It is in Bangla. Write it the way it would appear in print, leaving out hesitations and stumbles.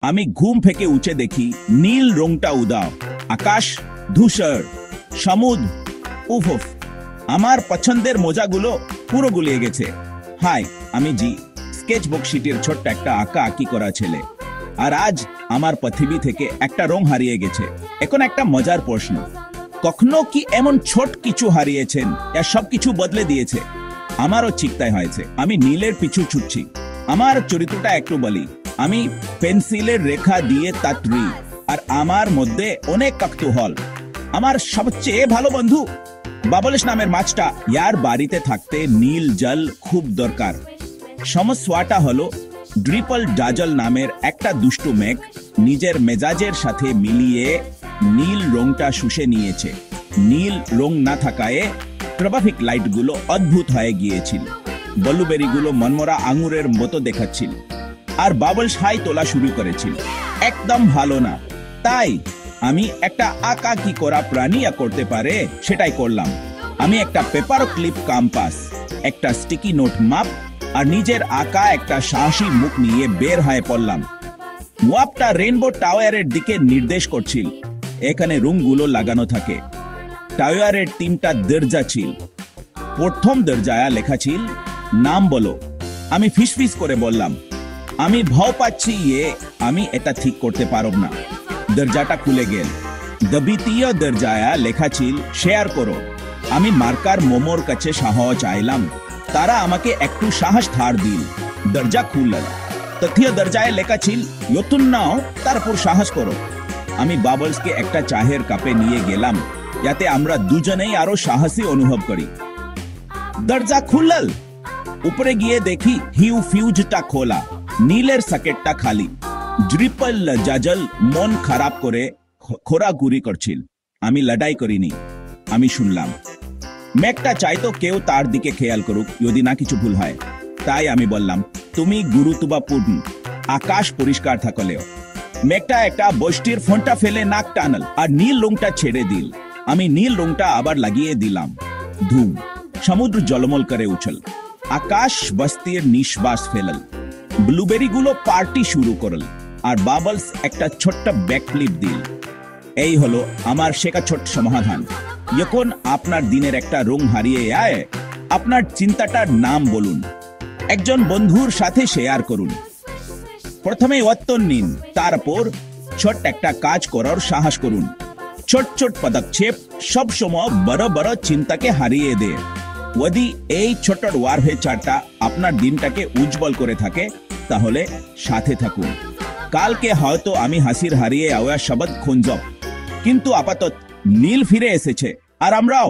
আমি ঘুম থেকে উঠে দেখি নীল রংটা উদাও, আকাশ ধূসর, সমুদ্র উফ উফ। আমার পছন্দের মোজাগুলো পুরো গুলিয়ে গেছে। হাই, আমি জি স্কেচবুক শিটের ছোট্ট একটা আঁকা আঁকি করা ছেলে, আর আজ আমার পৃথিবী থেকে একটা রং হারিয়ে গেছে। এখন একটা মজার প্রশ্ন, কখনো কি এমন ছোট কিছু হারিয়েছেন যা সবকিছু বদলে দিয়েছে? আমারও চিন্তায় হয়েছে। আমি নীলের পিছু ছুটছি। আমার চরিত্রটা একটু বলি, আমি পেন্সিলের রেখা দিয়ে তাত্রি, আর আমার মধ্যে অনেক কৌতূহল। আমার সবচেয়ে ভালো বন্ধু বাবলস নামের মাছটা, ইয়ার বাড়িতে থাকতে নীল জল খুব দরকার। সমস্যাটা হলো ড্রিপল ডাজল নামের একটা দুষ্টু মেঘ নিজের মেজাজের সাথে মিলিয়ে নীল রংটা শুষে নিয়েছে। নীল রং না থাকায় ট্রাফিক লাইটগুলো অদ্ভুত হয়ে গিয়েছিল, ব্লুবেরিগুলো মনমরা আঙুরের মতো দেখাচ্ছিল, আর বাবলস হাই তোলা শুরু করেছিল। একদম ভালো না। তাই আমি একটা আঁকা কি করা প্রাণী করতে পারে সেটাই করলাম। আমি একটা পেপার ক্লিপ কম্পাস, একটা স্টিকি নোট মাপ আর নিজের আঁকা একটা সাহসী মুখ নিয়ে বের হয়ে পড়লাম। মাপটা রেইনবো টাওয়ারের দিকে নির্দেশ করছিল। এখানে রুমগুলো লাগানো থাকে। টাওয়ারের 3টা দরজা ছিল। প্রথম দরজায় লেখা ছিল নাম বলো। আমি ফিসফিস করে বললাম, আমি ভয় পাচ্ছি, আমি এটা ঠিক করতে পারব না। দরজাটা খুলে গেল। দ্বিতীয় দরজায় লেখা ছিল শেয়ার করো। আমি মার্কার মোমোর কাছে সাহায্য চাইলাম, তারা আমাকে একটু সাহস ধার দিল। দরজা খুলল। তৃতীয় দরজায় লেখা ছিল নতুন নাও, তারপর সাহস করো। আমি বাবলসকে একটা চায়ের কাপে নিয়ে গেলাম, যাতে আমরা দুজনেই আরো সাহসী অনুভব করি। দরজা খুলল। উপরে গিয়ে দেখি হিউ ফিউজটা খোলা, নীলের সকেটটা খালি। ড্রিপল জাজল মন খারাপ করে খোরাঘুরি করছিল। আমি লড়াই করিনি, আমি শুনলাম। মেঘটা চাইতো কেউ তার দিকে খেয়াল করুক যদি না কিছু ভুল হয়। তাই আমি বললাম, তুমি গুরুত্বপূর্ণ। আকাশ পরিষ্কার থাকলেও মেঘটা একটা বৃষ্টির ফোনটা ফেলে নাক টানল আর নীল রংটা ছেড়ে দিল। আমি নীল রংটা আবার লাগিয়ে দিলাম। ধুম, সমুদ্র জলমল করে উঠল। আকাশ বস্তির নিঃশ্বাস ফেলল। ব্লুবেরিগুলো পার্টি শুরু করল, আর বাবলস একটা ছোট্ট ব্যাকফ্লিপ দিল। এই হলো আমার শেখা ছোট্ট সমাধান। যখন আপনার দিনের একটা রং হারিয়ে যায়, আপনার চিন্তাটার নাম বলুন, একজন বন্ধুর সাথে শেয়ার করুন। প্রথমে উত্তর নিন, তারপর ছোট্ট একটা কাজ করার সাহস করুন। ছোট ছোট পদক্ষেপ সবসময় বড় বড় চিন্তাকে হারিয়ে দেয়। যদি এই ছোট ওয়ারভেচারটা আপনার দিনটাকে উজ্জ্বল করে থাকে, তাহলে সাথে থাকুন। কালকে হয়তো আমি হাসির হারিয়ে আওয়া শব্দ খুঁজব, কিন্তু আপাতত নীল ফিরে এসেছে, আর আমরাও।